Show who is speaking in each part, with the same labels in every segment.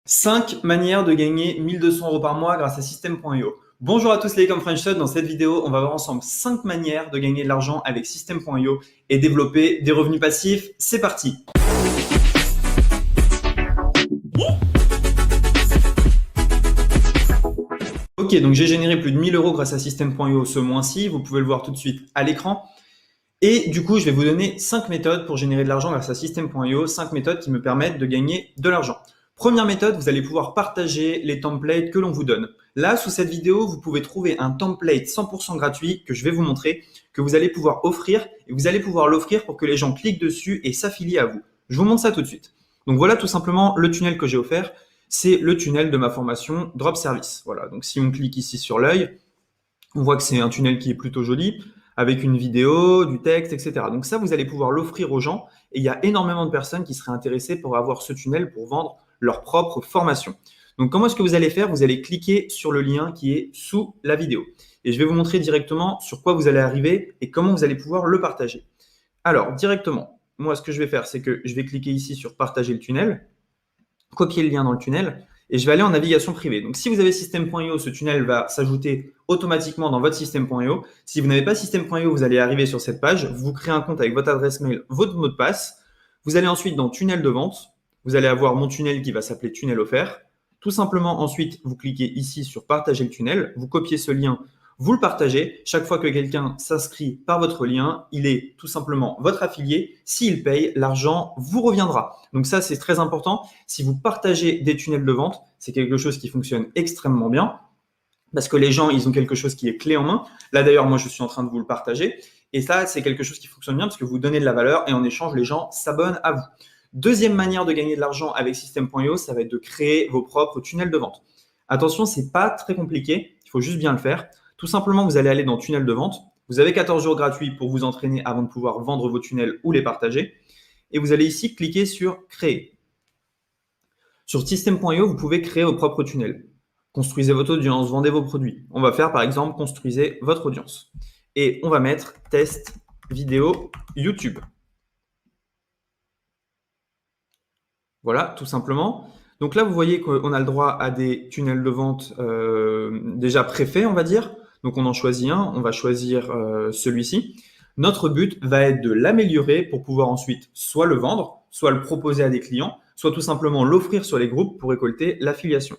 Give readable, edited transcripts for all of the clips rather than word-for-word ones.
Speaker 1: 5 manières de gagner 1200 € par mois grâce à System.io. Bonjour à tous les comme French Stud. Dans cette vidéo, on va voir ensemble 5 manières de gagner de l'argent avec System.io et développer des revenus passifs. C'est parti! Ok, donc j'ai généré plus de 1000 € grâce à System.io ce mois-ci. Vous pouvez le voir tout de suite à l'écran. Et du coup, je vais vous donner 5 méthodes pour générer de l'argent grâce à System.io, 5 méthodes qui me permettent de gagner de l'argent. Première méthode, vous allez pouvoir partager les templates que l'on vous donne. Là, sous cette vidéo, vous pouvez trouver un template 100% gratuit que je vais vous montrer, que vous allez pouvoir offrir, et vous allez pouvoir l'offrir pour que les gens cliquent dessus et s'affilient à vous. Je vous montre ça tout de suite. Donc voilà tout simplement le tunnel que j'ai offert. C'est le tunnel de ma formation Drop Service. Voilà, donc si on clique ici sur l'œil, on voit que c'est un tunnel qui est plutôt joli, avec une vidéo, du texte, etc. Donc ça, vous allez pouvoir l'offrir aux gens, et il y a énormément de personnes qui seraient intéressées pour avoir ce tunnel pour vendre leur propre formation. Donc comment est-ce que vous allez faire? Vous allez cliquer sur le lien qui est sous la vidéo. Et je vais vous montrer directement sur quoi vous allez arriver et comment vous allez pouvoir le partager. Alors, directement, moi, ce que je vais faire, c'est que je vais cliquer ici sur partager le tunnel, copier le lien dans le tunnel, et je vais aller en navigation privée. Donc, si vous avez System.io, ce tunnel va s'ajouter automatiquement dans votre System.io. Si vous n'avez pas System.io, vous allez arriver sur cette page, vous créez un compte avec votre adresse mail, votre mot de passe. Vous allez ensuite dans tunnel de vente. Vous allez avoir mon tunnel qui va s'appeler tunnel offert. Tout simplement, ensuite, vous cliquez ici sur partager le tunnel. Vous copiez ce lien, vous le partagez. Chaque fois que quelqu'un s'inscrit par votre lien, il est tout simplement votre affilié. S'il paye, l'argent vous reviendra. Donc ça, c'est très important. Si vous partagez des tunnels de vente, c'est quelque chose qui fonctionne extrêmement bien parce que les gens, ils ont quelque chose qui est clé en main. Là, d'ailleurs, moi, je suis en train de vous le partager. Et ça, c'est quelque chose qui fonctionne bien parce que vous donnez de la valeur et en échange, les gens s'abonnent à vous. Deuxième manière de gagner de l'argent avec System.io, ça va être de créer vos propres tunnels de vente. Attention, c'est pas très compliqué, il faut juste bien le faire. Tout simplement, vous allez aller dans tunnel de vente. Vous avez 14 jours gratuits pour vous entraîner avant de pouvoir vendre vos tunnels ou les partager. Et vous allez ici cliquer sur créer. Sur System.io, vous pouvez créer vos propres tunnels. Construisez votre audience, vendez vos produits. On va faire par exemple, construisez votre audience. Et on va mettre test vidéo YouTube. Voilà, tout simplement. Donc là, vous voyez qu'on a le droit à des tunnels de vente déjà préfaits, on va dire. Donc on en choisit un, on va choisir celui-ci. Notre but va être de l'améliorer pour pouvoir ensuite soit le vendre, soit le proposer à des clients, soit tout simplement l'offrir sur les groupes pour récolter l'affiliation.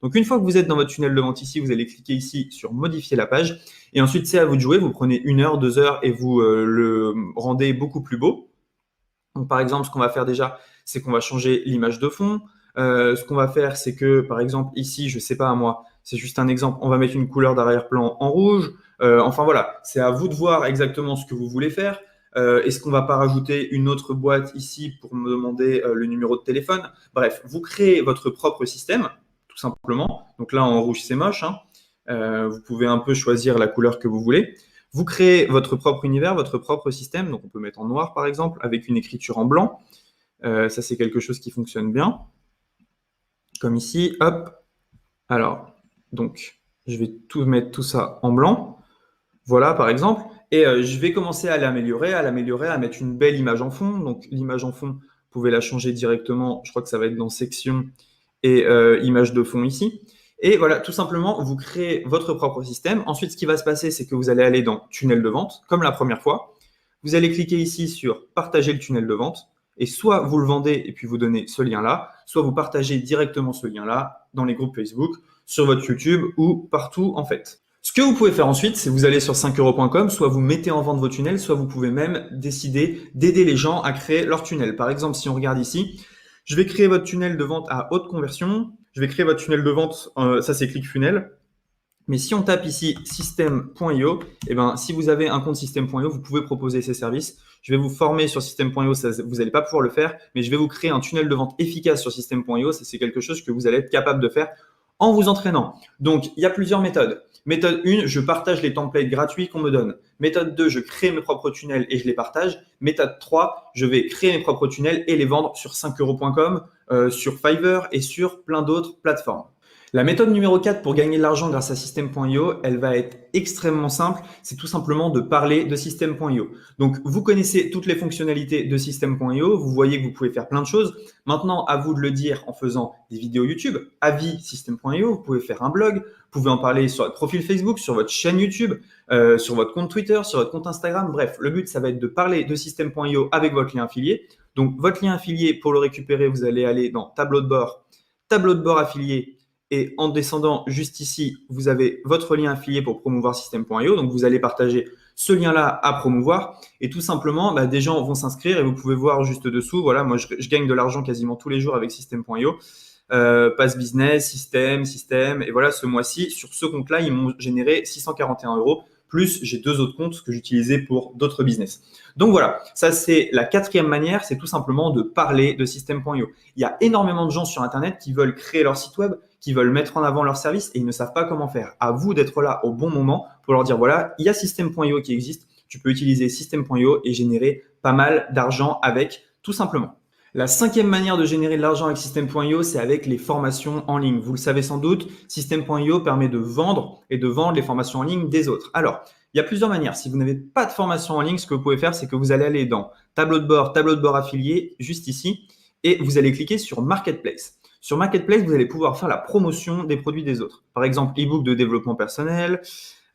Speaker 1: Donc une fois que vous êtes dans votre tunnel de vente ici, vous allez cliquer ici sur modifier la page. Et ensuite, c'est à vous de jouer. Vous prenez 1 heure, 2 heures et vous le rendez beaucoup plus beau. Donc, par exemple, ce qu'on va faire déjà, c'est qu'on va changer l'image de fond. Ce qu'on va faire, c'est que, par exemple, ici, je ne sais pas à moi, c'est juste un exemple, on va mettre une couleur d'arrière-plan en rouge. Enfin voilà, c'est à vous de voir exactement ce que vous voulez faire. Est-ce qu'on ne va pas rajouter une autre boîte ici pour me demander le numéro de téléphone? Bref, vous créez votre propre système, tout simplement. Donc là, en rouge, c'est moche, hein. Vous pouvez un peu choisir la couleur que vous voulez. Vous créez votre propre univers, votre propre système. Donc, on peut mettre en noir, par exemple, avec une écriture en blanc. Ça, c'est quelque chose qui fonctionne bien. Comme ici, hop. Alors, donc, je vais mettre tout ça en blanc. Voilà, par exemple. Et je vais commencer à l'améliorer, à mettre une belle image en fond. Donc, l'image en fond, vous pouvez la changer directement. Je crois que ça va être dans section et image de fond ici. Et voilà, tout simplement, vous créez votre propre système. Ensuite, ce qui va se passer, c'est que vous allez aller dans tunnel de vente, comme la première fois. Vous allez cliquer ici sur partager le tunnel de vente. Et soit vous le vendez et puis vous donnez ce lien-là, soit vous partagez directement ce lien-là dans les groupes Facebook, sur votre YouTube ou partout en fait. Ce que vous pouvez faire ensuite, c'est vous allez sur 5euros.com, soit vous mettez en vente vos tunnels, soit vous pouvez même décider d'aider les gens à créer leur tunnel. Par exemple, si on regarde ici, je vais créer votre tunnel de vente à haute conversion. Je vais créer votre tunnel de vente, ça c'est ClickFunnels. Mais si on tape ici System.io, eh ben, si vous avez un compte System.io, vous pouvez proposer ces services. Je vais vous former sur System.io, vous n'allez pas pouvoir le faire, mais je vais vous créer un tunnel de vente efficace sur System.io. C'est quelque chose que vous allez être capable de faire en vous entraînant. Donc, il y a plusieurs méthodes. Méthode 1, je partage les templates gratuits qu'on me donne. Méthode 2, je crée mes propres tunnels et je les partage. Méthode 3, je vais créer mes propres tunnels et les vendre sur 5euros.com, sur Fiverr et sur plein d'autres plateformes. La méthode numéro 4 pour gagner de l'argent grâce à System.io, elle va être extrêmement simple. C'est tout simplement de parler de System.io. Donc, vous connaissez toutes les fonctionnalités de System.io. Vous voyez que vous pouvez faire plein de choses. Maintenant, à vous de le dire en faisant des vidéos YouTube. Avis System.io, vous pouvez faire un blog. Vous pouvez en parler sur votre profil Facebook, sur votre chaîne YouTube, sur votre compte Twitter, sur votre compte Instagram. Bref, le but, ça va être de parler de System.io avec votre lien affilié. Donc, votre lien affilié, pour le récupérer, vous allez aller dans tableau de bord affilié. Et en descendant juste ici, vous avez votre lien affilié pour promouvoir System.io. Donc, vous allez partager ce lien-là à promouvoir. Et tout simplement, des gens vont s'inscrire et vous pouvez voir juste dessous. Voilà, moi, je gagne de l'argent quasiment tous les jours avec System.io. Pass Business, System. Et voilà, ce mois-ci, sur ce compte-là, ils m'ont généré 641 €. Plus, j'ai 2 autres comptes que j'utilisais pour d'autres business. Donc voilà, ça c'est la 4e manière, c'est tout simplement de parler de System.io. Il y a énormément de gens sur Internet qui veulent créer leur site web, qui veulent mettre en avant leur service et ils ne savent pas comment faire. À vous d'être là au bon moment pour leur dire voilà, il y a System.io qui existe, tu peux utiliser System.io et générer pas mal d'argent avec, tout simplement. La 5e manière de générer de l'argent avec System.io, c'est avec les formations en ligne. Vous le savez sans doute, System.io permet de vendre et de vendre les formations en ligne des autres. Alors, il y a plusieurs manières. Si vous n'avez pas de formation en ligne, ce que vous pouvez faire, c'est que vous allez aller dans tableau de bord affilié, juste ici, et vous allez cliquer sur Marketplace. Sur Marketplace, vous allez pouvoir faire la promotion des produits des autres. Par exemple, e-book de développement personnel,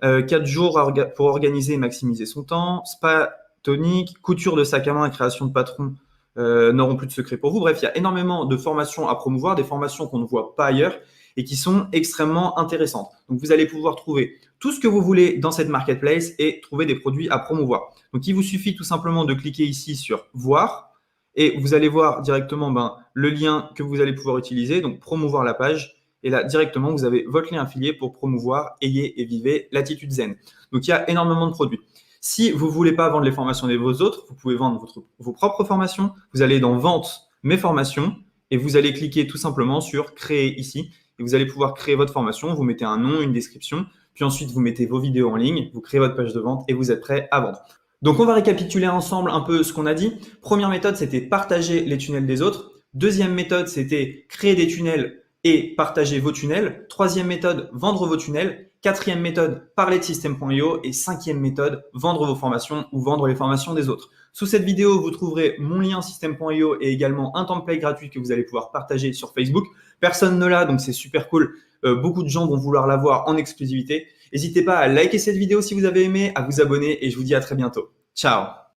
Speaker 1: 4 jours pour organiser et maximiser son temps, spa tonique, couture de sac à main et création de patron n'auront plus de secret pour vous. Bref, il y a énormément de formations à promouvoir, des formations qu'on ne voit pas ailleurs et qui sont extrêmement intéressantes. Donc, vous allez pouvoir trouver tout ce que vous voulez dans cette marketplace et trouver des produits à promouvoir. Donc, il vous suffit tout simplement de cliquer ici sur « Voir » et vous allez voir directement le lien que vous allez pouvoir utiliser, donc promouvoir la page. Et là, directement, vous avez votre lien affilié pour promouvoir, ayez et vivez l'attitude zen. Donc, il y a énormément de produits. Si vous ne voulez pas vendre les formations des vos autres, vous pouvez vendre vos propres formations. Vous allez dans Vente, mes formations, et vous allez cliquer tout simplement sur Créer ici. Et vous allez pouvoir créer votre formation. Vous mettez un nom, une description, puis ensuite vous mettez vos vidéos en ligne, vous créez votre page de vente et vous êtes prêt à vendre. Donc, on va récapituler ensemble un peu ce qu'on a dit. Première méthode, c'était partager les tunnels des autres. Deuxième méthode, c'était créer des tunnels et partager vos tunnels. Troisième méthode, vendre vos tunnels. Quatrième méthode, parler de System.io. Et 5e méthode, vendre vos formations ou vendre les formations des autres. Sous cette vidéo, vous trouverez mon lien System.io et également un template gratuit que vous allez pouvoir partager sur Facebook. Personne ne l'a, donc c'est super cool. Beaucoup de gens vont vouloir l'avoir en exclusivité. N'hésitez pas à liker cette vidéo si vous avez aimé, à vous abonner et je vous dis à très bientôt. Ciao!